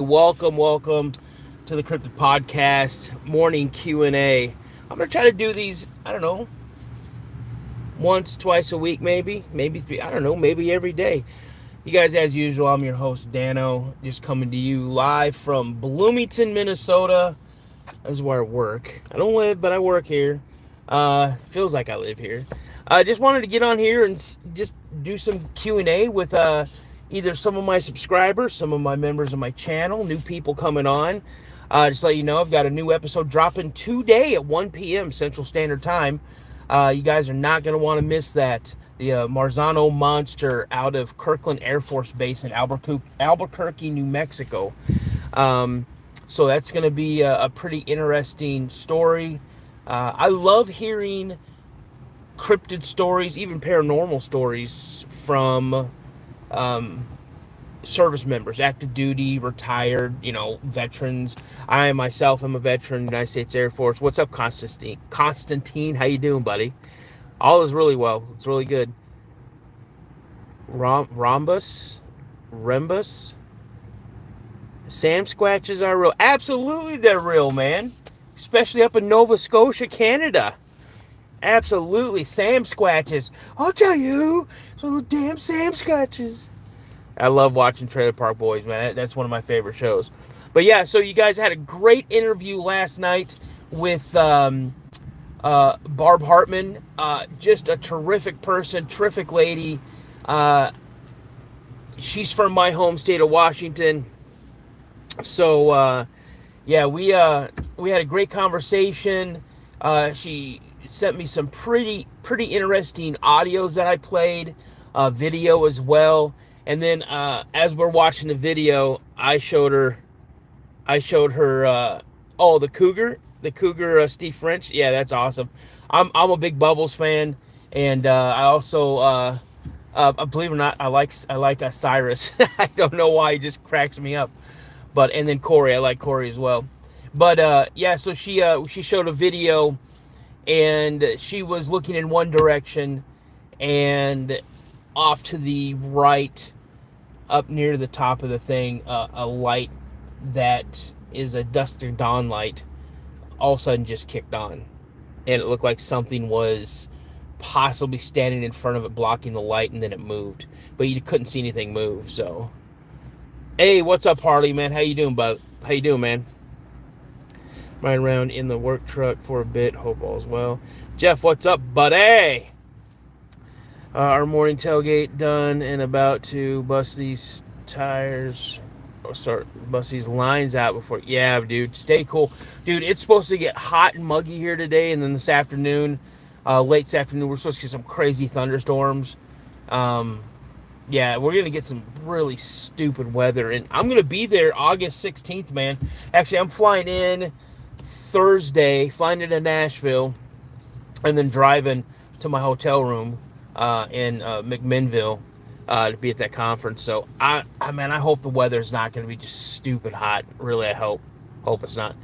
Welcome to the Cryptid Podcast morning Q&A. I'm gonna try to do these. I don't know, once, twice a week, maybe three. I don't know, maybe every day. You guys, as usual, I'm your host Dano, just coming to you live from Bloomington, Minnesota. This is where I work. I don't live, but I work here. Feels like I live here. I just wanted to get on here and just do some Q&A with either some of my subscribers, some of my members of my channel, new people coming on. Just let you know, I've got a new episode dropping today at 1 p.m. Central Standard Time. You guys are not going to want to miss that. The Marzano Monster out of Kirkland Air Force Base in Albuquerque, New Mexico. So that's going to be a pretty interesting story. I love hearing cryptid stories, even paranormal stories from service members, active duty, retired, veterans. I myself am a veteran, United States Air Force. What's up, Constantine, how you doing, buddy? All is really well. It's really good. Rhombus? Sam Squatches are real. Absolutely, they're real, man. Especially up in Nova Scotia, Canada. Absolutely, Sam Squatches. I'll tell you, so damn Sam Squatches. I love watching Trailer Park Boys, man. That's one of my favorite shows. But yeah, so you guys had a great interview last night with Barb Hartman. Just a terrific person, terrific lady. She's from my home state of Washington. So yeah, we had a great conversation. She sent me some pretty interesting audios that I played, video as well. And then as we're watching the video, I showed her the cougar, Steve French. Yeah, that's awesome. I'm a big Bubbles fan, and I also believe it or not, I like Cyrus. I don't know why, he just cracks me up. But and then Corey, I like Corey as well. But yeah, so she showed a video, and she was looking in one direction, and off to the right, up near the top of the thing, a light that is a dusk to dawn light all of a sudden just kicked on, and it looked like something was possibly standing in front of it blocking the light, and then it moved, but you couldn't see anything move. So hey, what's up, Harley, man? How you doing, bud? How you doing, man? Riding around in the work truck for a bit. Hope all's well. Jeff, what's up, buddy? Our morning tailgate done and about to bust these tires. Bust these lines out before. Yeah, dude, stay cool. Dude, it's supposed to get hot and muggy here today, and then this afternoon, late this afternoon, we're supposed to get some crazy thunderstorms. Yeah, we're going to get some really stupid weather, and I'm going to be there August 16th, man. Actually, I'm flying in Thursday, flying into Nashville, and then driving to my hotel room in McMinnville to be at that conference. So I hope the weather's not going to be just stupid hot. Really, I hope it's not.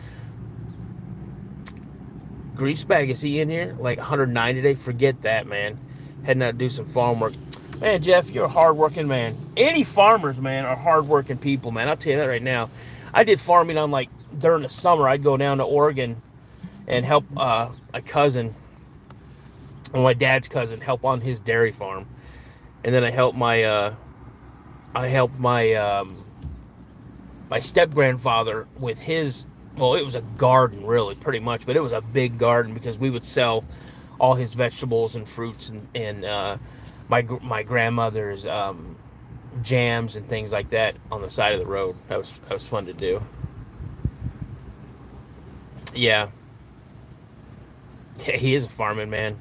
Greasebag, is he in here? Like 109 today? Forget that, man. Heading out to do some farm work. Man, Jeff, you're a hard-working man. Any farmers, man, are hard-working people, man. I'll tell you that right now. I did farming on, like, during the summer. I'd go down to Oregon and help a cousin, or my dad's cousin, help on his dairy farm. And then I helped my my step-grandfather with his, well, it was a garden, really, pretty much, but it was a big garden because we would sell all his vegetables and fruits and my grandmother's jams and things like that on the side of the road. That was fun to do. Yeah, he is a farming man.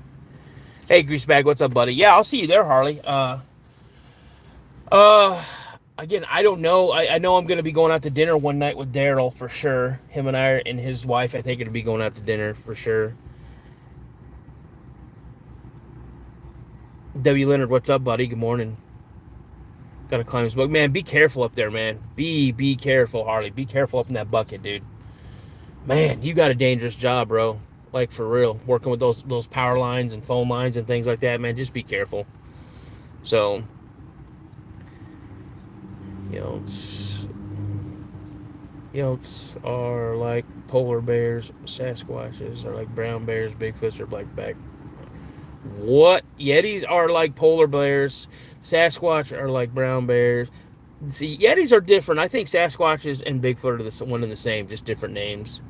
Hey, Greasebag, what's up, buddy? Yeah, I'll see you there, Harley. Again, I don't know. I know I'm going to be going out to dinner one night with Daryl for sure. Him and I and his wife, I think, are going to be going out to dinner for sure. W. Leonard, what's up, buddy? Good morning. Gotta climb this book. Man, be careful up there, man. Be careful, Harley. Be careful up in that bucket, dude. Man, you got a dangerous job, bro. Like, for real. Working with those power lines and phone lines and things like that, man. Just be careful. So, Yotes are like polar bears. Sasquatches are like brown bears. Bigfoots are blackback. What? Yetis are like polar bears. Sasquatch are like brown bears. See, Yetis are different. I think Sasquatches and Bigfoot are the one and the same, just different names.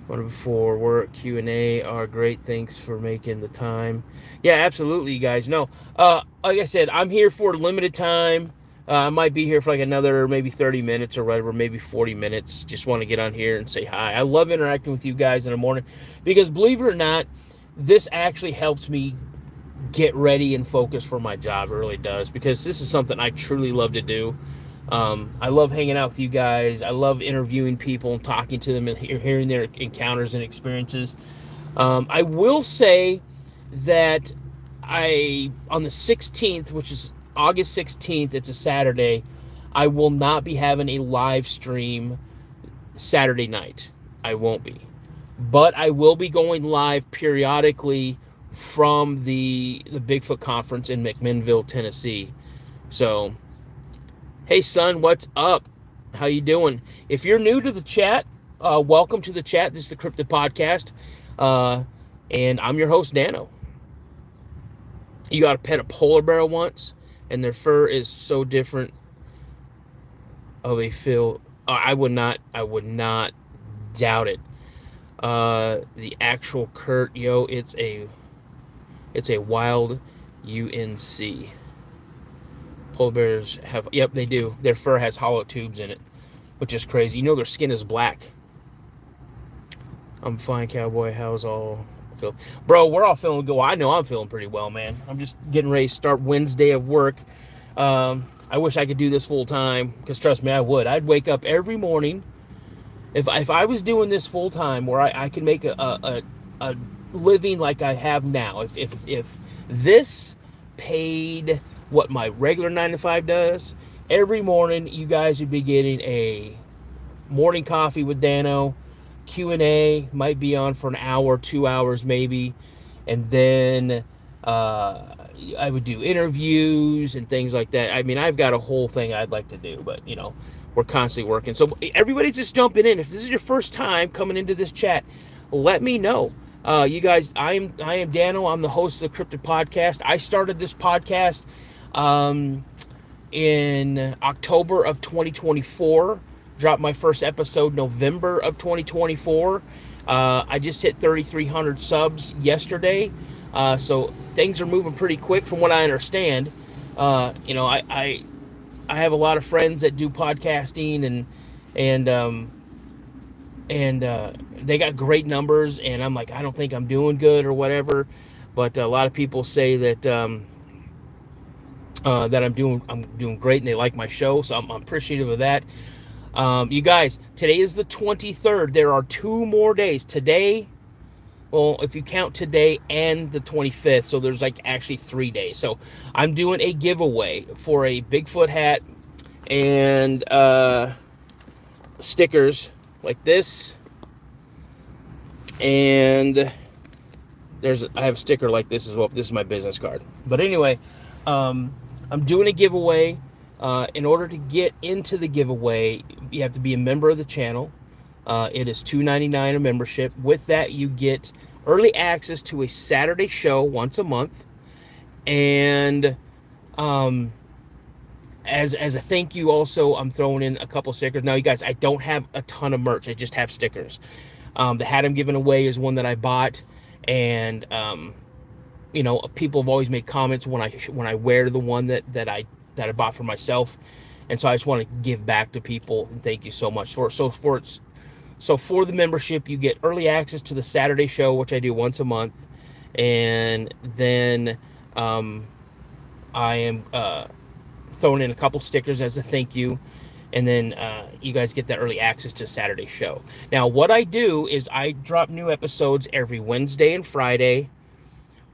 One before work Q&A are great. Thanks for making the time. Yeah, absolutely, you guys. No, like I said, I'm here for a limited time. I might be here for like another maybe 30 minutes or whatever, maybe 40 minutes. Just want to get on here and say hi. I love interacting with you guys in the morning because, believe it or not, this actually helps me get ready and focus for my job. It really does, because this is something I truly love to do. I love hanging out with you guys. I love interviewing people and talking to them and hearing their encounters and experiences. I will say that on the 16th, which is August 16th, it's a Saturday, I will not be having a live stream Saturday night. I won't be. But I will be going live periodically from the Bigfoot conference in McMinnville, Tennessee. So, hey son, what's up? How you doing? If you're new to the chat, welcome to the chat. This is the Cryptid Podcast, and I'm your host, Dano. You got to pet a polar bear once, and their fur is so different of a feel. I would not doubt it. The actual Kurt, it's a wild UNC. Polar bears have, yep, they do. Their fur has hollow tubes in it, which is crazy. You know their skin is black. I'm fine, cowboy. How's all feel? Bro, we're all feeling good. Well, I know I'm feeling pretty well, man. I'm just getting ready to start Wednesday of work. I wish I could do this full time, because trust me, I would. I'd wake up every morning. If I was doing this full time, where I could make a living like I have now, if this paid what my regular 9-to-5 does, every morning you guys would be getting a morning coffee with Dano. Q&A might be on for an hour, 2 hours maybe, and then I would do interviews and things like that. I mean, I've got a whole thing I'd like to do, but we're constantly working. So everybody's just jumping in. If this is your first time coming into this chat, let me know. You guys, I am Dano. I'm the host of the Cryptid Podcast. I started this podcast in October of 2024. Dropped my first episode November of 2024. I just hit 3,300 subs yesterday. So things are moving pretty quick from what I understand. I have a lot of friends that do podcasting and they got great numbers, and I'm like, I don't think I'm doing good or whatever. But a lot of people say that that I'm doing great, and they like my show, so I'm appreciative of that. You guys, today is the 23rd. There are 2 more days. Today, well, if you count today and the 25th, so there's like actually 3 days. So I'm doing a giveaway for a Bigfoot hat and stickers like this. And I have a sticker like this as well. This is my business card. But anyway, I'm doing a giveaway. In order to get into the giveaway, you have to be a member of the channel. It is $2.99 a membership. With that, you get early access to a Saturday show once a month. And as a thank you, also, I'm throwing in a couple stickers. Now, you guys, I don't have a ton of merch. I just have stickers. The hat I'm giving away is one that I bought. And, people have always made comments when I wear the one that I bought for myself, and so I just want to give back to people, and thank you so much for the membership. You get early access to the Saturday show, which I do once a month, and then I am throwing in a couple stickers as a thank you, and then you guys get that early access to Saturday show. Now, what I do is I drop new episodes every Wednesday and Friday.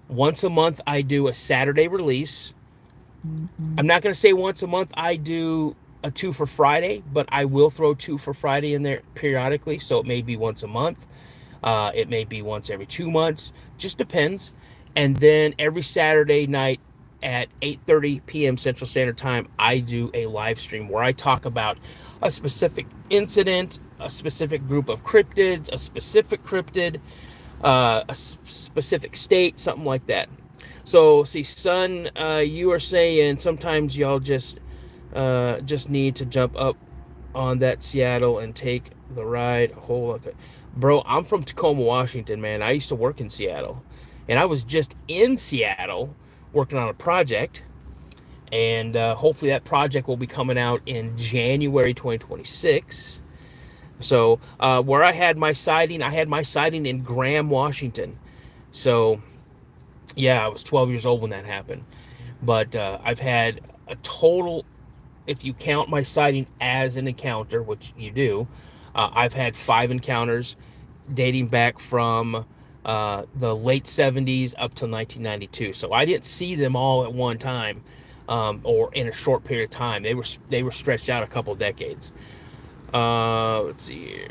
Once a month, I do a Saturday release. I'm not going to say once a month I do a 2 for Friday, but I will throw 2 for Friday in there periodically. So it may be once a month. It may be once every 2 months. Just depends. And then every Saturday night, at 8:30 p.m. Central Standard Time, I do a live stream where I talk about a specific incident, a specific group of cryptids, a specific cryptid, a specific state, something like that. So, see, son, you are saying sometimes y'all just need to jump up on that Seattle and take the ride. Bro, I'm from Tacoma, Washington, man. I used to work in Seattle, and I was just in Seattle working on a project, and hopefully that project will be coming out in January 2026. So, where I had my sighting in Graham, Washington. So, yeah, I was 12 years old when that happened. But I've had a total, if you count my sighting as an encounter, which you do, I've had 5 encounters dating back from the late 70s up to 1992. So I didn't see them all at one time, or in a short period of time. They were stretched out a couple of decades. Let's see here.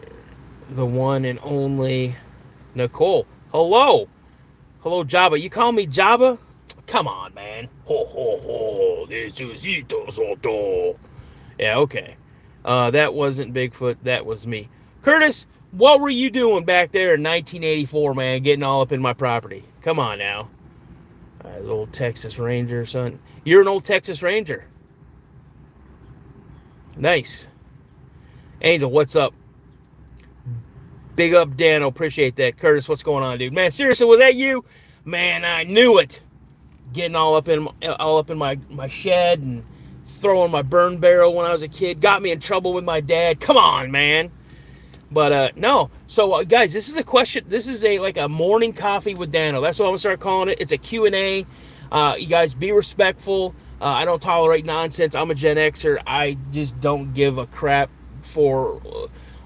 The one and only Nicole. Hello. Hello, Jabba. You call me Jabba? Come on, man. Ho, ho, ho. Jesucito Soto. Yeah, okay. That wasn't Bigfoot. That was me. Curtis, what were you doing back there in 1984, man, getting all up in my property? Come on now. Old Texas Ranger, son. You're an old Texas Ranger. Nice. Angel, what's up? Big up, Dano. Appreciate that. Curtis, what's going on, dude? Man, seriously, was that you? Man, I knew it. Getting all up in my shed and throwing my burn barrel when I was a kid. Got me in trouble with my dad. Come on, man. But no. So guys, this is a question. This is like a morning coffee with Dano. That's what I'm gonna start calling it. It's a Q&A. You guys be respectful. I don't tolerate nonsense. I'm a Gen Xer. I just don't give a crap for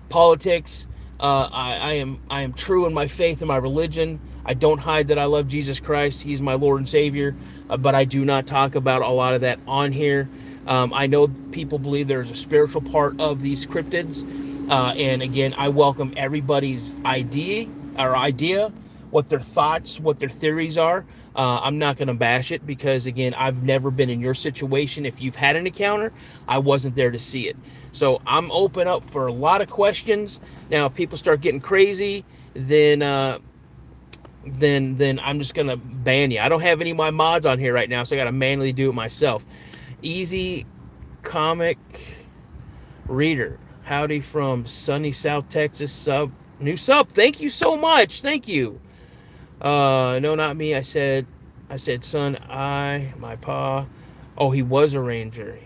politics. I am true in my faith and my religion. I don't hide that I love Jesus Christ. He's my Lord and Savior. But I do not talk about a lot of that on here. I know people believe there's a spiritual part of these cryptids. And again, I welcome everybody's idea, what their thoughts, what their theories are. I'm not going to bash it because, again, I've never been in your situation. If you've had an encounter, I wasn't there to see it. So I'm open up for a lot of questions. Now, if people start getting crazy, then I'm just going to ban you. I don't have any of my mods on here right now, so I got to manually do it myself. Easy Comic Reader. Howdy from sunny South Texas. New sub. Thank you so much. Thank you. No, not me. I said, son, my pa. Oh, he was a ranger.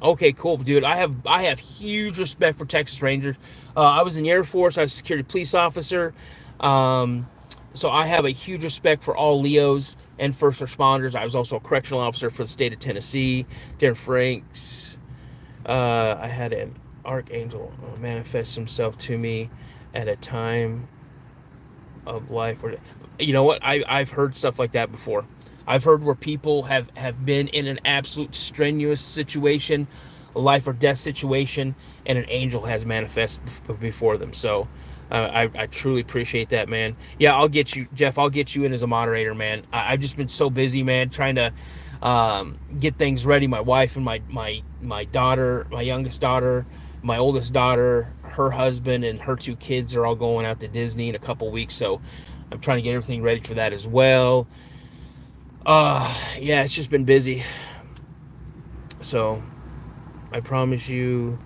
Okay, cool, dude. I have huge respect for Texas Rangers. I was in the Air Force. I was a security police officer. So I have a huge respect for all Leos and first responders. I was also a correctional officer for the state of Tennessee. Darren Franks. I had an archangel manifest himself to me at a time of life where, you know what, I've heard stuff like that before. I've heard where people have been in an absolute strenuous situation, a life or death situation, and an angel has manifested before them. So I truly appreciate that, man. Yeah, I'll get you, Jeff. I'll get you in as a moderator, man. I've just been so busy, man, trying to get things ready. My wife and my daughter, my youngest daughter, my oldest daughter, her husband, and her 2 kids are all going out to Disney in a couple weeks. So I'm trying to get everything ready for that as well. Yeah, it's just been busy. So I promise you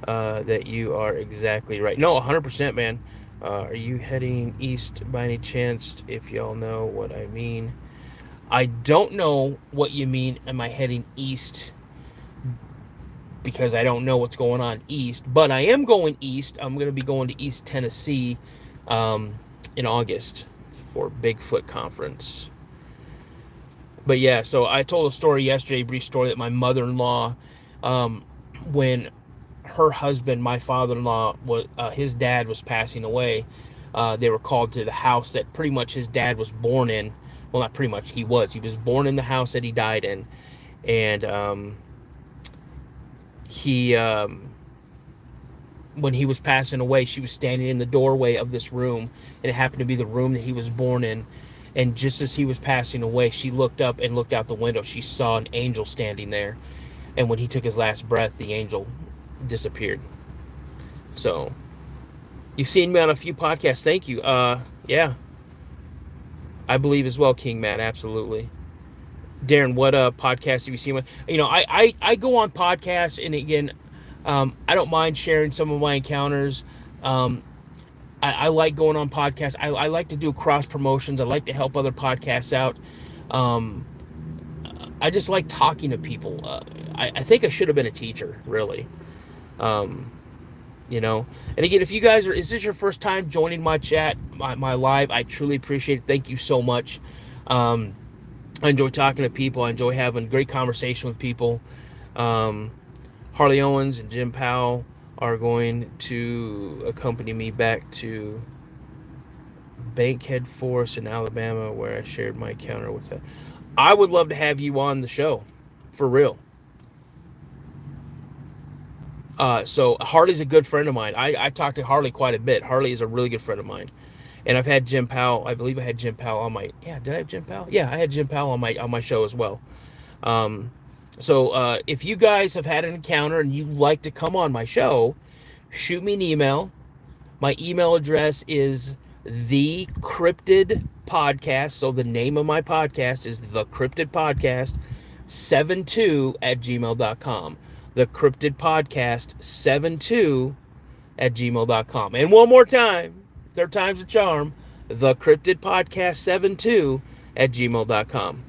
that you are exactly right. No, 100%, man. Are you heading east by any chance, if y'all know what I mean? I don't know what you mean, am I heading east, because I don't know what's going on east. But I am going east. I'm going to be going to East Tennessee in August for Bigfoot conference. But yeah, so I told a story yesterday, a brief story, that my mother-in-law, when her husband, my father-in-law, his dad was passing away, they were called to the house that pretty much his dad was born in. Well, not pretty much, he was born in the house that he died in. And when he was passing away, she was standing in the doorway of this room, and it happened to be the room that he was born in. And just as he was passing away, she looked up and looked out the window. She saw an angel standing there. And when he took his last breath, the angel disappeared. So you've seen me on a few podcasts. Thank you. Yeah, I believe as well, King Matt. Absolutely. Darren, what podcast have you seen? You know, I go on podcasts, and again, I don't mind sharing some of my encounters. Um, I like going on podcasts. I like to do cross promotions. I like to help other podcasts out. Um, I just like talking to people. I think I should have been a teacher, really. Um, you know, and again, if you guys is this your first time joining my chat, my live, I truly appreciate it. Thank you so much. I enjoy talking to people. I enjoy having great conversation with people. Harley Owens and Jim Powell are going to accompany me back to Bankhead Forest in Alabama, where I shared my encounter with that. I would love to have you on the show, for real. So Harley's a good friend of mine. I talk to Harley quite a bit. Harley is a really good friend of mine. And I've had Jim Powell. I believe I had Jim Powell on my. Yeah, did I have Jim Powell? Yeah, I had Jim Powell on my show as well. So if you guys have had an encounter and you'd like to come on my show, shoot me an email. My email address is the Cryptid Podcast. So the name of my podcast is the Cryptid Podcast 72@gmail.com. The Cryptid Podcast 72@gmail.com. And one more time, third time's a charm, the Cryptid Podcast 72@gmail.com.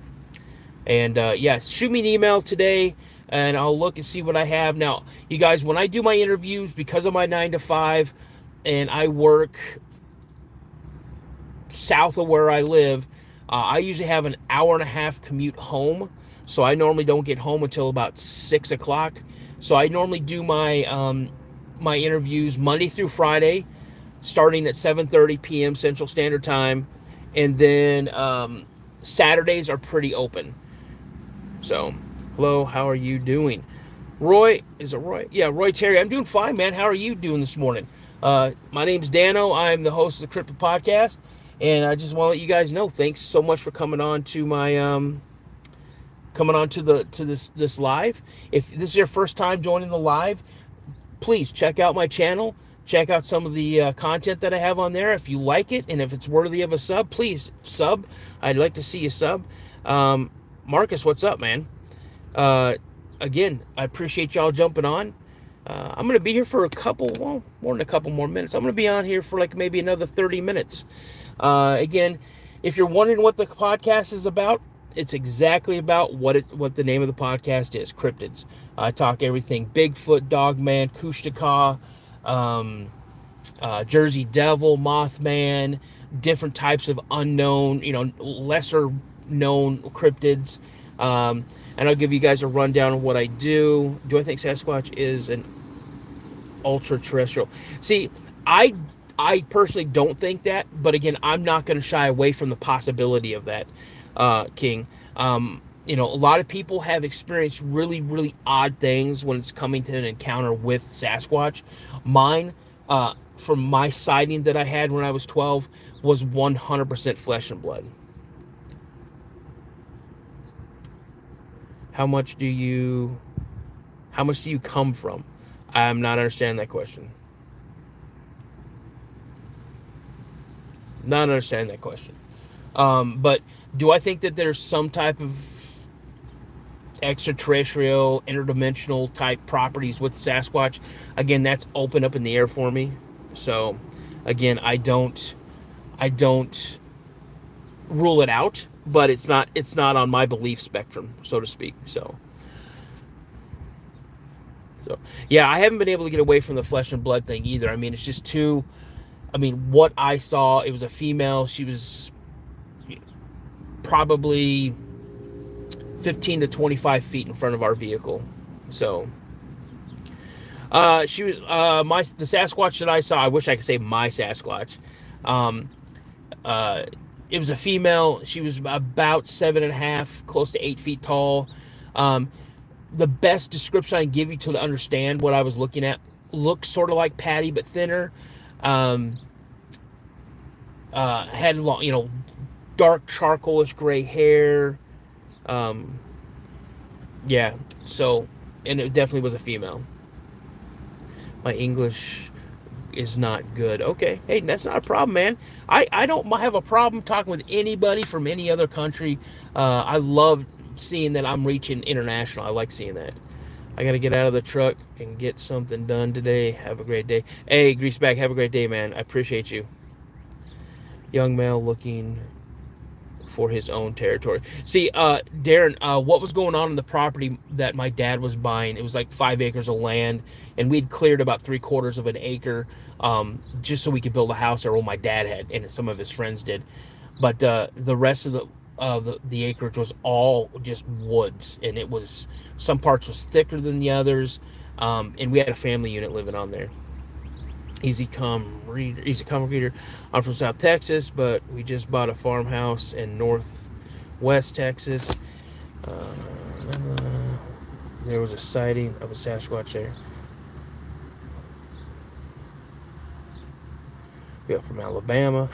And yeah, shoot me an email today, and I'll look and see what I have. Now, you guys, when I do my interviews, because of my 9 to 5, and I work south of where I live, I usually have an hour and a half commute home. So I normally don't get home until about 6 o'clock. So I normally do my my interviews Monday through Friday, starting at 7:30 p.m. Central Standard Time, and then Saturdays are pretty open. So, hello, how are you doing? Roy, is it Roy? Yeah, Roy Terry. I'm doing fine, man. How are you doing this morning? My name's Dano. I'm the host of the Cryptid Podcast, and I just want to let you guys know, thanks so much for coming on to my this live. If this is your first time joining the live, please check out my channel. Check out some of the content that I have on there. If you like it and if it's worthy of a sub, please sub. I'd like to see you sub. Marcus, what's up, man? Again, I appreciate y'all jumping on. I'm going to be here for more than a couple more minutes. I'm going to be on here for like maybe another 30 minutes. Again, if you're wondering what the podcast is about, it's exactly about what the name of the podcast is, Cryptids. I talk everything Bigfoot, Dogman, Kushtaka, Jersey Devil, Mothman, different types of unknown, lesser known cryptids. And I'll give you guys a rundown of what I do. Do I think Sasquatch is an ultra terrestrial? See, I personally don't think that, but again, I'm not going to shy away from the possibility of that, King. A lot of people have experienced really, really odd things when it's coming to an encounter with Sasquatch. Mine, from my sighting that I had when I was 12, was 100% flesh and blood. How much do you come from? I'm not understanding that question. Not understanding that question. But do I think that there's some type of extraterrestrial, interdimensional type properties with Sasquatch? Again, that's open up in the air for me. So, again, I don't rule it out, but it's not on my belief spectrum, so to speak. So yeah, I haven't been able to get away from the flesh and blood thing either. I mean, it's just too. I mean, what I saw, it was a female. She was probably 15 to 25 feet in front of our vehicle. So she was the Sasquatch that I saw. I wish I could say my Sasquatch. It was a female. She was about 7.5, close to 8 feet tall. The best description I can give you to understand what I was looking at, looked sort of like Patty but thinner. Had long, dark charcoalish gray hair. Um, yeah, so, and it definitely was a female. My English is not good. Okay, hey, that's not a problem, man. I don't have a problem talking with anybody from any other country. I love seeing that I'm reaching international. I like seeing that. I got to get out of the truck and get something done today. Have a great day. Hey, Greaseback, have a great day, man. I appreciate you. Young male looking for his own territory. See, Darren, what was going on in the property that my dad was buying? It was like 5 acres of land, and we'd cleared about 3/4 of an acre, just so we could build a house there. Well, my dad had, and some of his friends did, but the rest of the acreage was all just woods, and it was, some parts was thicker than the others, and we had a family unit living on there. Easy come reader. I'm from South Texas, but we just bought a farmhouse in Northwest Texas. Uh, there was a sighting of a Sasquatch there. We are from Alabama.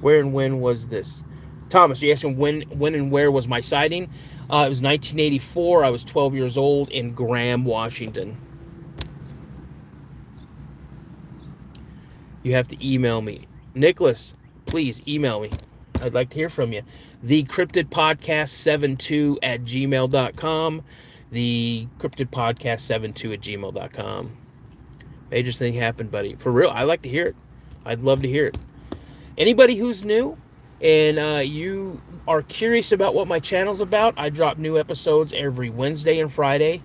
Where and when was this? Thomas, you asking when and where was my sighting? It was 1984. I was 12 years old in Graham, Washington. You have to email me. Nicholas, please email me. I'd like to hear from you. The Cryptid Podcast 72 at gmail.com. The Cryptid Podcast 72 at gmail.com. Major thing happened, buddy. For real, I like to hear it. I'd love to hear it. Anybody who's new and you are curious about what my channel's about, I drop new episodes every Wednesday and Friday.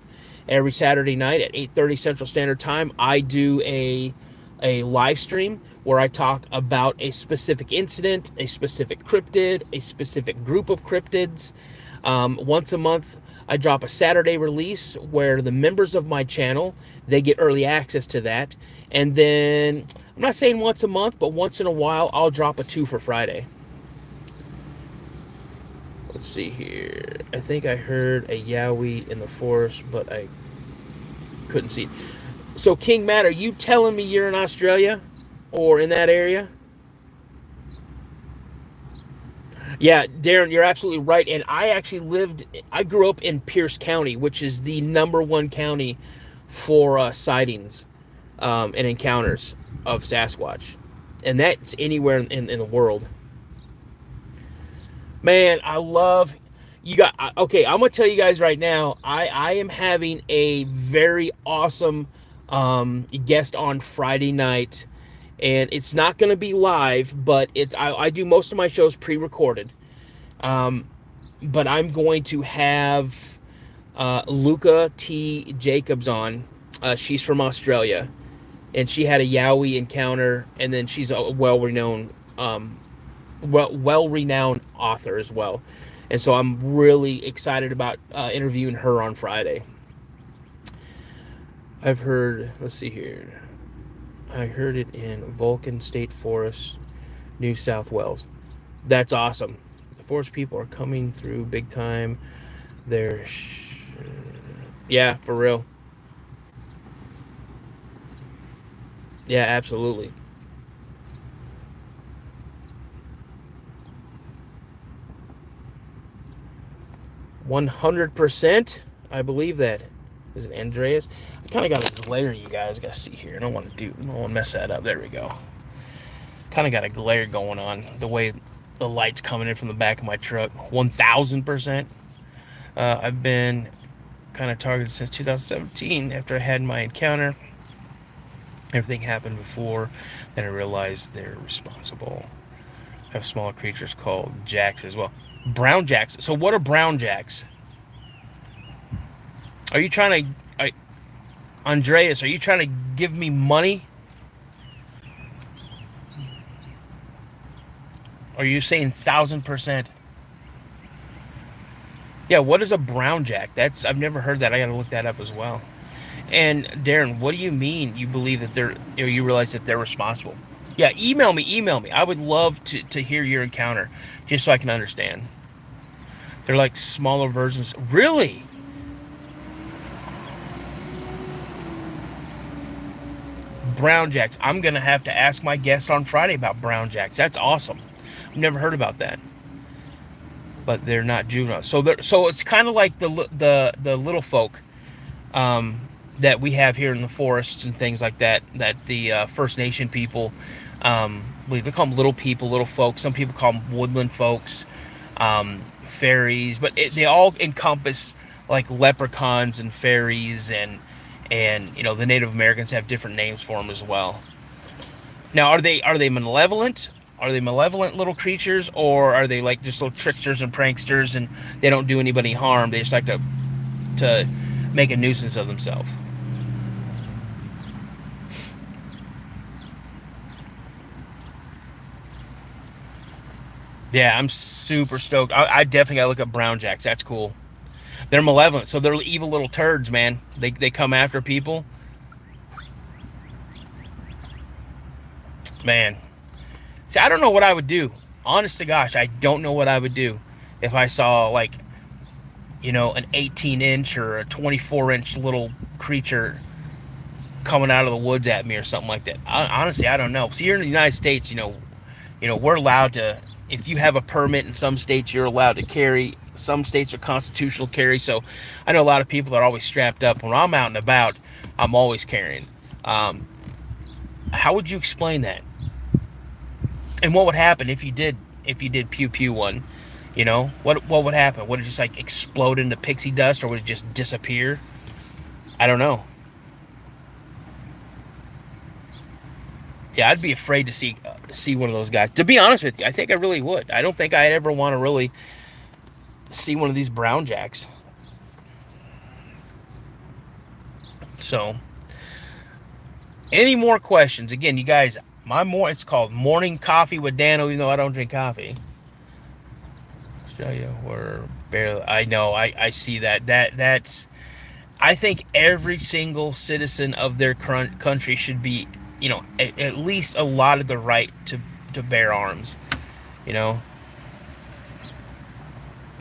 Every Saturday night at 8:30 Central Standard Time, I do a live stream where I talk about a specific incident, a specific cryptid, a specific group of cryptids. Once a month, I drop a Saturday release where the members of my channel, they get early access to that. And then, I'm not saying once a month, but once in a while, I'll drop a 2 for Friday. Let's see here. I think I heard a yowie in the forest, but I couldn't see. So, King Matt, are you telling me you're in Australia or in that area? Yeah, Darren, you're absolutely right. And I grew up in Pierce County, which is the #1 county for sightings and encounters of Sasquatch. And that's anywhere in the world. Man, I love you got. Okay, I'm gonna tell you guys right now. I am having a very awesome guest on Friday night, and it's not gonna be live, but I do most of my shows pre-recorded. But I'm going to have Luca T. Jacobs on. She's from Australia, and she had a yowie encounter, and then she's a well-renowned author as well. And so I'm really excited about interviewing her on Friday. I've heard, let's see here. I heard it in Vulcan State Forest, New South Wales. That's awesome. The forest people are coming through big time. Yeah, for real. Yeah, absolutely. 100%. I believe that. Is it Andreas? I kind of got a glare, you guys. Got to see here. I don't want to mess that up. There we go. Kind of got a glare going on. The way the light's coming in from the back of my truck. 1,000%. I've been kind of targeted since 2017 after I had my encounter. Everything happened before. Then I realized they're responsible. I have smaller creatures called jacks as well. Brown jacks. So what are brown jacks? Are you trying to... Andreas, are you trying to give me money? Or are you saying 1,000%? Yeah, what is a brown jack? I've never heard that. I gotta look that up as well. And Darren, what do you mean you believe that you realize that they're responsible? Yeah, email me. I would love to hear your encounter, just so I can understand. They're like smaller versions. Really? Brown jacks. I'm going to have to ask my guest on Friday about brown jacks. That's awesome. I've never heard about that. But they're not juvenile. So it's kind of like the little folk um, that we have here in the forests and things like that. That the First Nation people, I believe they call them little people, little folks. Some people call them woodland folks, fairies. But they all encompass like leprechauns and fairies, and you know the Native Americans have different names for them as well. Now, are they malevolent? Are they malevolent little creatures, or are they like just little tricksters and pranksters, and they don't do anybody harm? They just like to make a nuisance of themselves. Yeah, I'm super stoked. I definitely gotta look up brown jacks. That's cool. They're malevolent, so they're evil little turds, man. They come after people, man. See, I don't know what I would do. Honest to gosh, I don't know what I would do if I saw like an 18-inch or a 24-inch little creature coming out of the woods at me or something like that. Honestly, I don't know. So you're in the United States, we're allowed to. If you have a permit in some states, you're allowed to carry. Some states are constitutional carry. So I know a lot of people that are always strapped up. When I'm out and about, I'm always carrying. Um, how would you explain that? And what would happen if you did pew pew one? What would happen? Would it just like explode into pixie dust, or would it just disappear? I don't know. Yeah, I'd be afraid to see one of those guys. To be honest with you, I think I really would. I don't think I'd ever want to really see one of these brown jacks. So, any more questions? Again, you guys, it's called Morning Coffee with Dano, even though I don't drink coffee. Australia, we're barely. I know. I see that. That's. I think every single citizen of their country should be, at least allotted the right to bear arms. You know.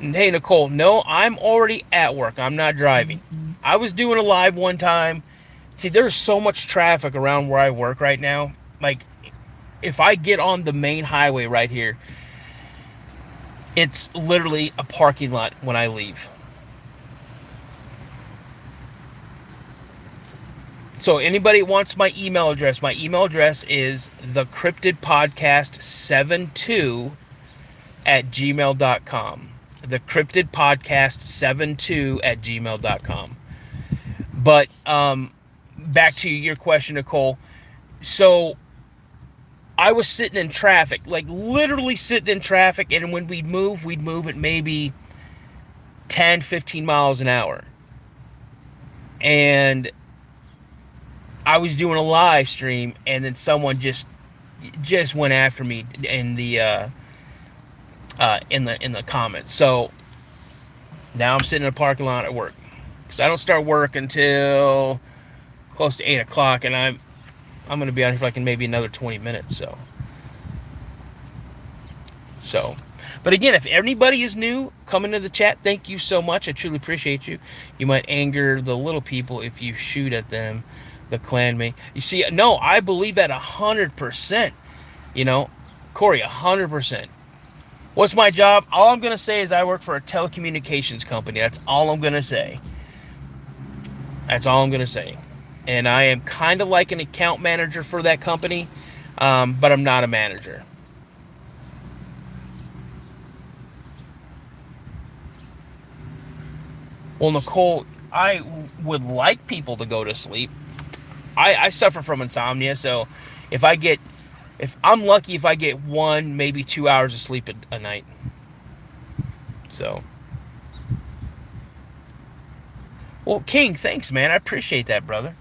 And hey, Nicole. No, I'm already at work. I'm not driving. I was doing a live one time. See, there's so much traffic around where I work right now. Like, if I get on the main highway right here, it's literally a parking lot when I leave. So anybody wants my email address is thecryptidpodcast72 at gmail.com. Thecryptidpodcast72 at gmail.com. But back to your question, Nicole. So I was sitting in traffic, like literally sitting in traffic, and when we'd move at maybe 10, 15 miles an hour. And I was doing a live stream, and then someone just went after me in the comments. So now I'm sitting in a parking lot at work, because I don't start work until close to 8 o'clock, and I'm going to be on here for like maybe another 20 minutes. So, but again, if anybody is new, come into the chat. Thank you so much. I truly appreciate you. You might anger the little people if you shoot at them. The clan may. You see, no, I believe that 100%. Corey, 100%. What's my job? All I'm going to say is I work for a telecommunications company. That's all I'm going to say. That's all I'm going to say. And I am kind of like an account manager for that company, but I'm not a manager. Well, Nicole, I would like people to go to sleep. I suffer from insomnia, so if I'm lucky if I get 1, maybe 2 hours of sleep a night. So, well, King, thanks, man. I appreciate that, brother.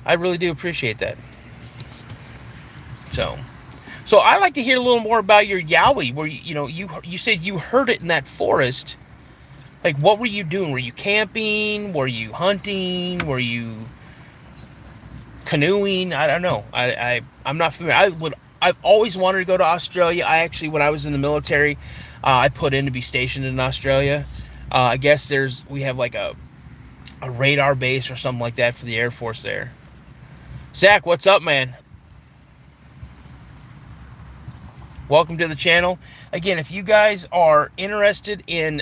I really do appreciate that. So I like to hear a little more about your Yowie, where you said you heard it in that forest. Like, what were you doing? Were you camping? Were you hunting? Were you canoeing? I don't know. I'm not familiar. I've always wanted to go to Australia. When I was in the military, I put in to be stationed in Australia. I guess we have like a radar base or something like that for the Air Force there. Zach, what's up, man? welcome to the channel. Again, if you guys are interested in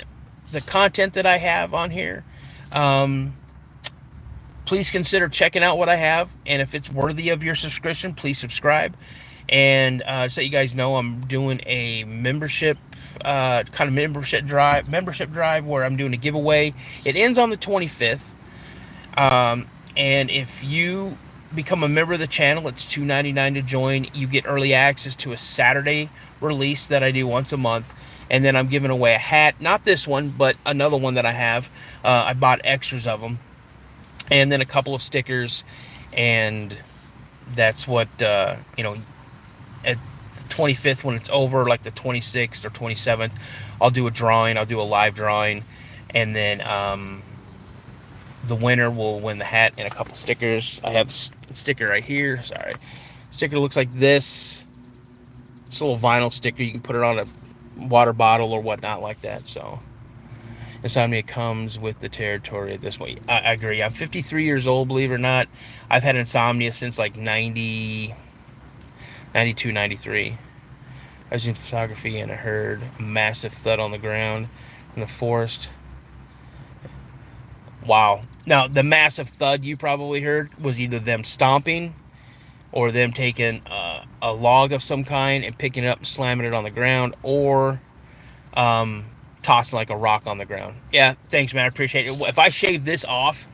the content that I have on here, um, please consider checking out what I have. And if it's worthy of your subscription, please subscribe. And so you guys know, I'm doing a membership kind of membership drive where I'm doing a giveaway. It ends on the 25th. And if you become a member of the channel, it's $2.99 to join. You get early access to a Saturday release that I do once a month. And then I'm giving away a hat, not this one, but another one that I have. I bought extras of them. And then a couple of stickers. And that's what, you know, at the 25th, when it's over, like the 26th or 27th, I'll do a drawing. I'll do a live drawing. And then the winner will win the hat and a couple stickers. I have a sticker right here. Sorry. Sticker looks like this. It's a little vinyl sticker. You can put it on a water bottle or whatnot like that. So insomnia comes with the territory at this point. I agree. I'm 53 years old, believe it or not. I've had insomnia since like 90, 92, 93. I was in photography and I heard a massive thud on the ground in the forest. Wow. Now, the massive thud you probably heard was either them stomping or them taking a log of some kind and picking it up and slamming it on the ground, or tossing like a rock on the ground. Yeah, thanks, man. I appreciate it. If I shave this off,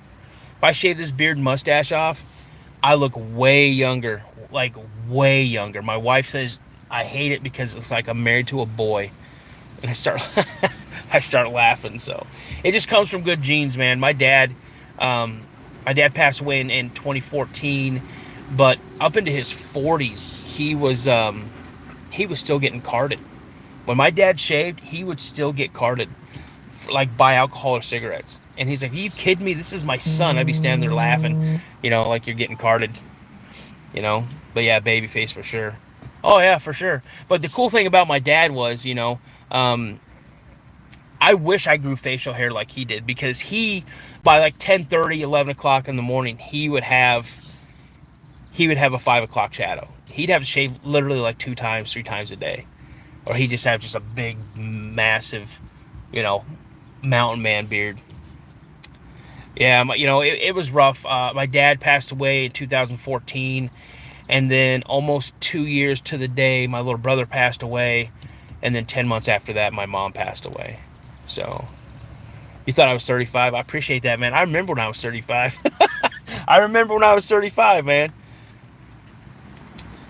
if I shave this beard and mustache off, I look way younger, like way younger. My wife says I hate it because it's like I'm married to a boy. And I start laughing. So it just comes from good genes, man. My dad passed away in 2014, but up into his 40s, he was still getting carded. When my dad shaved, he would still get carded for, like, buy alcohol or cigarettes. And he's like, "Are you kidding me? This is my son." I'd be standing there laughing, you know, like you're getting carded, you know. But yeah, baby face for sure. Oh yeah, for sure. But the cool thing about my dad was, you know, I wish I grew facial hair like he did, because he, by like 10:30, 11 o'clock in the morning, he would have a 5 o'clock shadow. He'd have to shave literally like 2 times, 3 times a day. Or he'd just have just a big, massive, you know, mountain man beard. Yeah, you know, it was rough. My dad passed away in 2014. And then almost 2 years to the day, my little brother passed away. And then 10 months after that, my mom passed away. So, you thought I was 35? I appreciate that, man. I remember when I was 35. I remember when I was 35, man.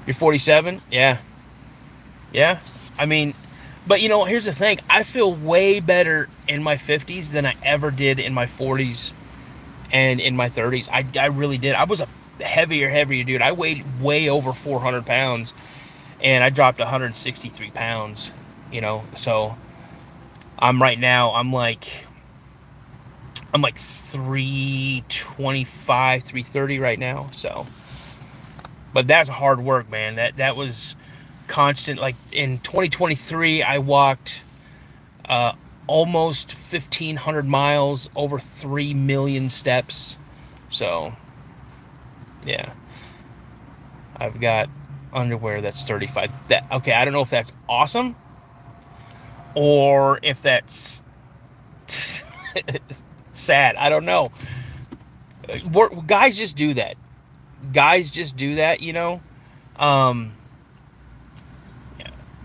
You're 47? Yeah. Yeah. I mean, but you know, here's the thing. I feel way better in my 50s than I ever did in my 40s and in my 30s. I really did. I was a heavier dude. I weighed way over 400 pounds. And I dropped 163 pounds, you know. So I'm like 325, 330 right now. So, but that's hard work, man. That was constant. Like in 2023, I walked almost 1,500 miles, over 3 million steps. So, yeah. I've got underwear that's 35. Okay, I don't know if that's awesome or if that's sad. I don't know. Guys just do that. You know.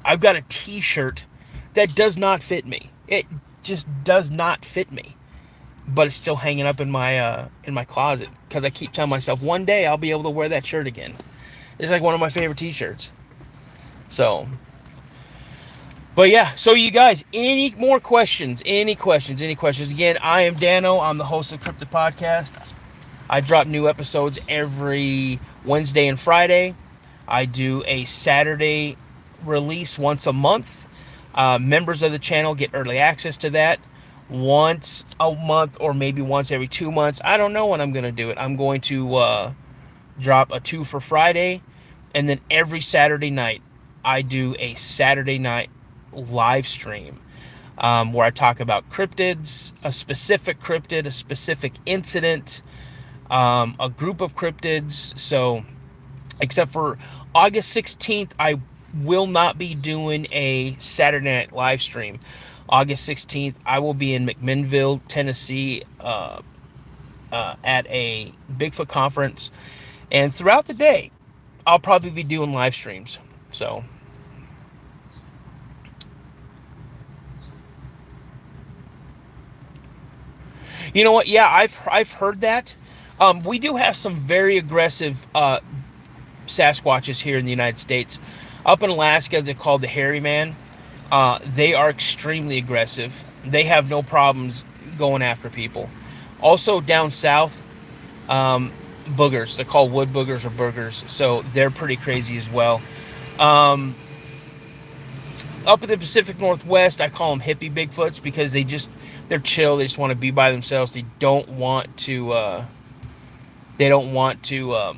I've got a t-shirt that does not fit me. It just does not fit me. But it's still hanging up in my closet, because I keep telling myself one day I'll be able to wear that shirt again. It's like one of my favorite t-shirts. So, but yeah, so you guys, any more questions? Any questions? Again, I am Dano. I'm the host of Cryptid Podcast. I drop new episodes every Wednesday and Friday. I do a Saturday release once a month. Members of the channel get early access to that once a month, or maybe once every 2 months. I don't know when I'm going to do it. I'm going to drop a 2 for Friday, and then every Saturday night I do a Saturday night live stream where I talk about cryptids, a specific cryptid, a specific incident, a group of cryptids. So except for August 16th, I will not be doing a Saturday night live stream. August 16th, I will be in McMinnville, Tennessee, at a Bigfoot conference. And throughout the day, I'll probably be doing live streams. So, you know what? Yeah, I've heard that. We do have some very aggressive Sasquatches here in the United States. Up in Alaska, they're called the hairy man. They are extremely aggressive. They have no problems going after people. Also down south, boogers. They're called wood boogers or boogers. So they're pretty crazy as well. Um, Up in the Pacific Northwest, I call them hippie Bigfoots because they're chill. They just want to be by themselves. They don't want to. They don't want to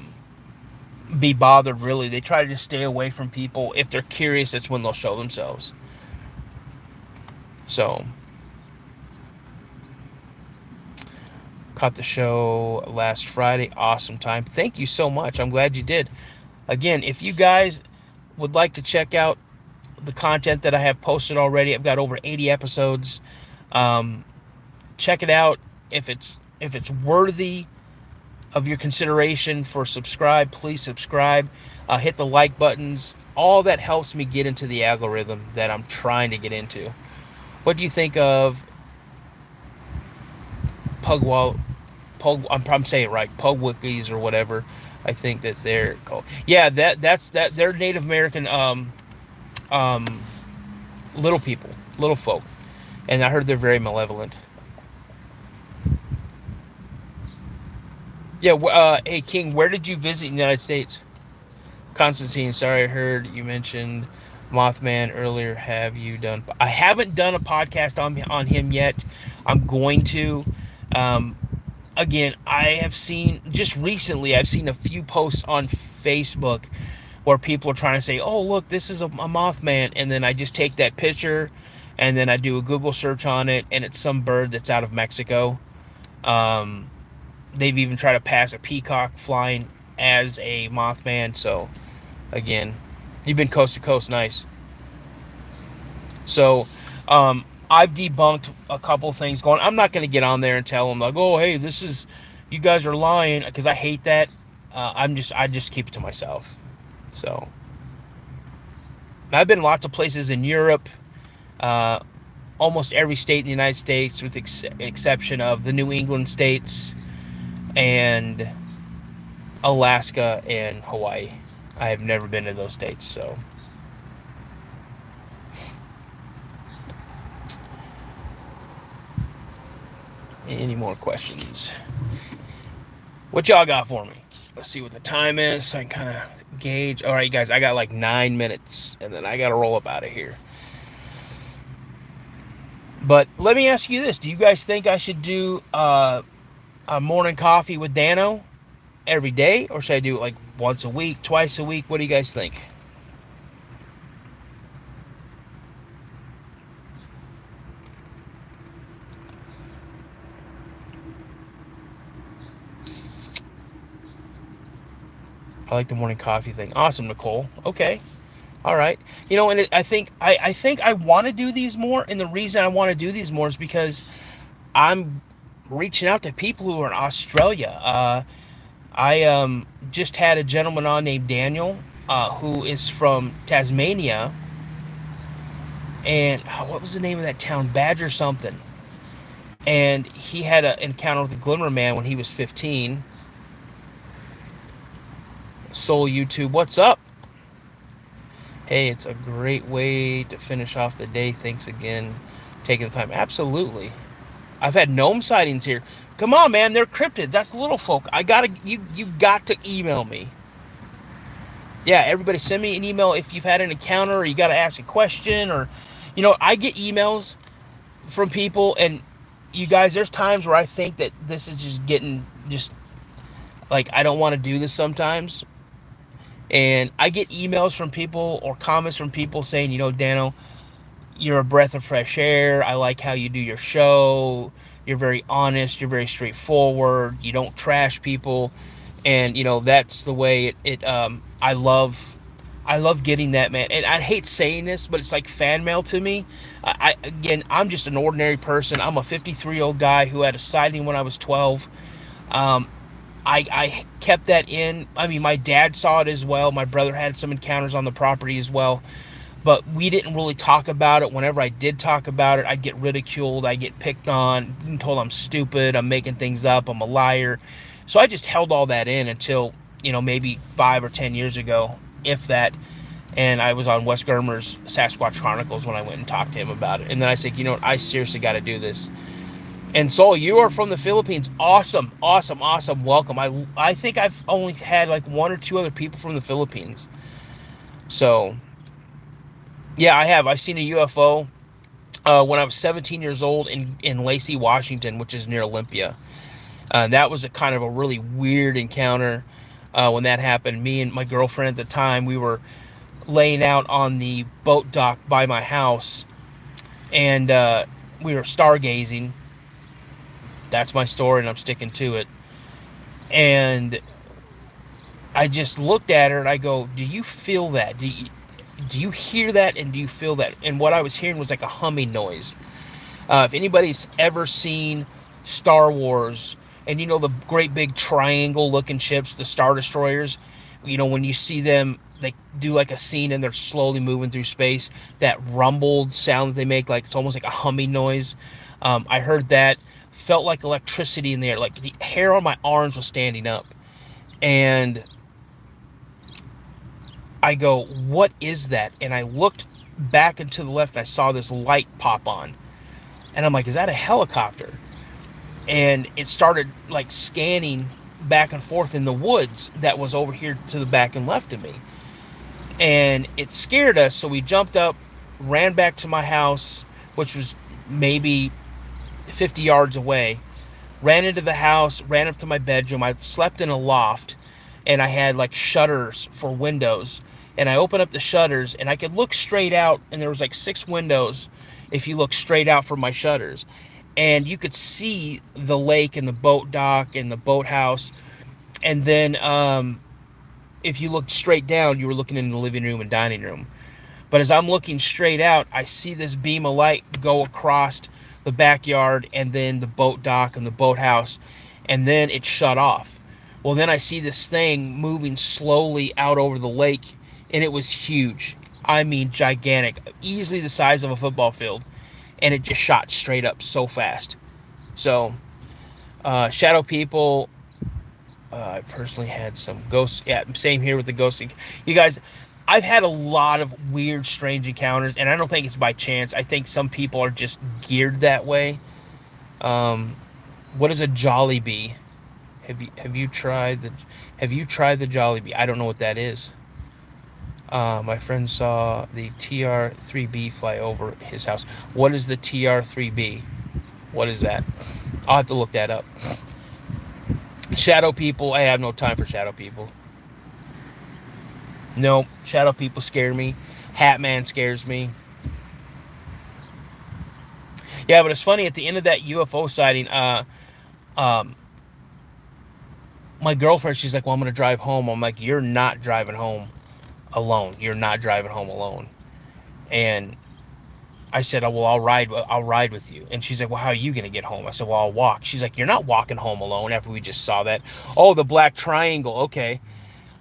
be bothered. Really, they try to just stay away from people. If they're curious, that's when they'll show themselves. So, caught the show last Friday. Awesome time. Thank you so much. I'm glad you did. Again, if you guys would like to check out the content that I have posted already, I've got over 80 episodes. Check it out. If it's worthy of your consideration for subscribe, please subscribe. Hit the like buttons. All that helps me get into the algorithm that I'm trying to get into. What do you think of I'm saying it right, Pugwickies or whatever. I think that they're called. Yeah, that's they're Native American little people, little folk, and I heard they're very malevolent. Yeah, hey King, where did you visit in the United States? Constantine, sorry, I heard you mentioned Mothman earlier. Have you done? I haven't done a podcast on him yet. I'm going to. Again, I have seen just recently. I've seen a few posts on Facebook where people are trying to say, "Oh, look, this is a Mothman," and then I just take that picture, and then I do a Google search on it, and it's some bird that's out of Mexico. They've even tried to pass a peacock flying as a Mothman. So, again, you've been coast to coast, nice. So, I've debunked a couple things going. I'm not going to get on there and tell them like, "Oh, hey, you guys are lying," because I hate that. I just keep it to myself. So, I've been lots of places in Europe, almost every state in the United States, with exception of the New England states and Alaska and Hawaii. I have never been to those states, so. Any more questions? What y'all got for me? Let's see what the time is so I can kind of gauge. All right, guys, I got like 9 minutes, and then I got to roll up out of here. But let me ask you this. Do you guys think I should do a morning coffee with Dano every day? Or should I do it like once a week, twice a week? What do you guys think? I like the morning coffee thing. Awesome, Nicole. Okay. All right. You know, and I think I want to do these more. And the reason I want to do these more is because I'm reaching out to people who are in Australia. I just had a gentleman on named Daniel, who is from Tasmania. And what was the name of that town? Badger something. And he had an encounter with the Glimmer Man when he was 15. Soul YouTube, what's up? Hey, it's a great way to finish off the day. Thanks again, taking the time. Absolutely. I've had gnome sightings here. Come on, man, they're cryptids. That's little folk. You got to email me. Yeah, everybody send me an email if you've had an encounter or you got to ask a question, or, you know, I get emails from people, and you guys, there's times where I think that this is just getting like, I don't want to do this sometimes. And I get emails from people or comments from people saying, you know, Dano, you're a breath of fresh air. I like how you do your show. You're very honest. You're very straightforward. You don't trash people. And, you know, that's the way I love I love getting that, man. And I hate saying this, but it's like fan mail to me. Again, I'm just an ordinary person. I'm a 53-year-old guy who had a sighting when I was 12. Um, I kept that in. I mean, my dad saw it as well. My brother had some encounters on the property as well. But we didn't really talk about it. Whenever I did talk about it, I'd get ridiculed. I get picked on, told I'm stupid, I'm making things up, I'm a liar. So I just held all that in until, maybe 5 or 10 years ago, if that. And I was on Wes Germer's Sasquatch Chronicles when I went and talked to him about it. And then I said, what, I seriously got to do this. And Sol, you are from the Philippines. Awesome, awesome, awesome. Welcome. I think I've only had like one or two other people from the Philippines. So, yeah, I have. I've seen a UFO when I was 17 years old in Lacey, Washington, which is near Olympia. That was a kind of a really weird encounter when that happened. Me and my girlfriend at the time, we were laying out on the boat dock by my house, and we were stargazing. That's my story, and I'm sticking to it. And I just looked at her, and I go, do you feel that? Do you hear that, and do you feel that? And what I was hearing was like a humming noise. If anybody's ever seen Star Wars, and the great big triangle looking ships, the Star Destroyers, when you see them, they do like a scene and they're slowly moving through space, that rumbled sound that they make, like it's almost like a humming noise. I heard that, felt like electricity in the air, like the hair on my arms was standing up. And I go, what is that? And I looked back and to the left, and I saw this light pop on. And I'm like, is that a helicopter? And it started like scanning back and forth in the woods that was over here to the back and left of me. And it scared us, so we jumped up, ran back to my house, which was maybe 50 yards away, ran into the house, ran up to my bedroom. I slept in a loft, and I had like shutters for windows. And I opened up the shutters, and I could look straight out, and there was like 6 windows if you look straight out from my shutters. And you could see the lake and the boat dock and the boathouse. And then if you looked straight down, you were looking in the living room and dining room. But as I'm looking straight out, I see this beam of light go across the backyard and then the boat dock and the boathouse, and then it shut off. Well, then I see this thing moving slowly out over the lake, and it was huge. I mean, gigantic, easily the size of a football field, and it just shot straight up so fast. So, shadow people, I personally had some ghosts. Yeah, same here with the ghosting. You guys, I've had a lot of weird, strange encounters, and I don't think it's by chance. I think some people are just geared that way. What is a Jollibee? Have you tried the Jollibee? I don't know what that is. My friend saw the TR-3B fly over his house. What is the TR-3B? What is that? I'll have to look that up. Shadow people, I have no time for shadow people. No, shadow people scare me. Hat Man scares me. Yeah, but it's funny, at the end of that UFO sighting, my girlfriend, she's like, well, I'm going to drive home. I'm like, you're not driving home alone. You're not driving home alone. And I said, oh, well, I'll ride with you. And she's like, well, how are you going to get home? I said, well, I'll walk. She's like, you're not walking home alone after we just saw that. Oh, the Black Triangle. Okay.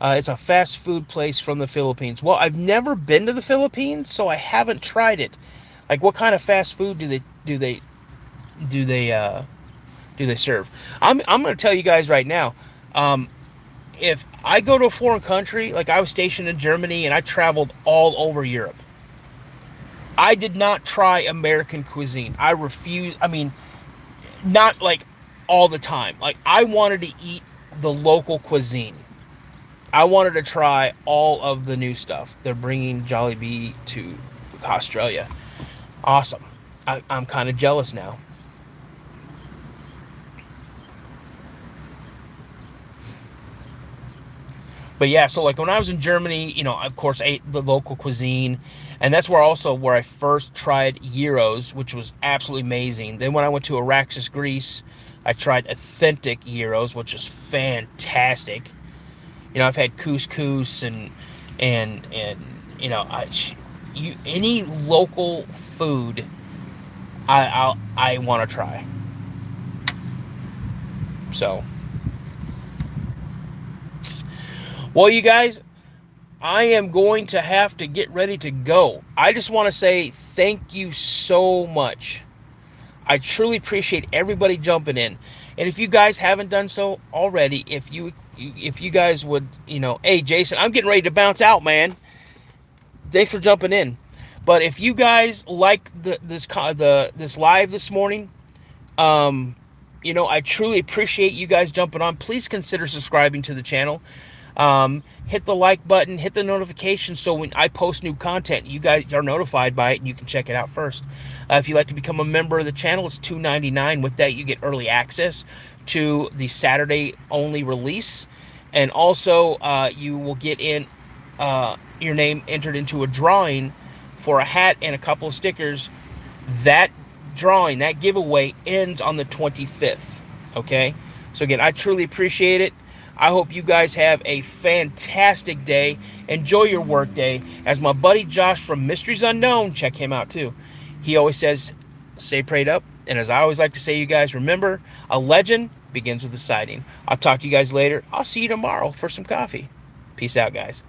It's a fast food place from the Philippines. Well, I've never been to the Philippines, so I haven't tried it. Like, what kind of fast food do they serve? I'm going to tell you guys right now. If I go to a foreign country, like I was stationed in Germany and I traveled all over Europe, I did not try American cuisine. I refused. I mean, not like all the time. Like, I wanted to eat the local cuisine. I wanted to try all of the new stuff. They're bringing Jollibee to Australia. Awesome. I'm kind of jealous now. But yeah, so like when I was in Germany, of course, I ate the local cuisine. And that's where I first tried gyros, which was absolutely amazing. Then when I went to Araxis, Greece, I tried authentic gyros, which is fantastic. I've had couscous and and you know, any local food I want to try. So, well, you guys, I am going to have to get ready to go. I just want to say thank you so much. I truly appreciate everybody jumping in. And if you guys haven't done so already, if you guys would, you know, hey Jason, I'm getting ready to bounce out, man. Thanks for jumping in. But if you guys like this live this morning, um, you know, I truly appreciate you guys jumping on. Please consider subscribing to the channel. Hit the like button, hit the notification, so when I post new content, you guys are notified by it and you can check it out first. If you'd like to become a member of the channel, it's $2.99. With that, you get early access to the Saturday only release, and also you will get in your name entered into a drawing for a hat and a couple of stickers. That drawing, that giveaway ends on the 25th. Okay, so again, I truly appreciate it. I hope you guys have a fantastic day. Enjoy your work day. As my buddy Josh from Mysteries Unknown, check him out too, he always says, stay prayed up. And as I always like to say, you guys, remember, a legend begins with a sighting. I'll talk to you guys later. I'll see you tomorrow for some coffee. Peace out, guys.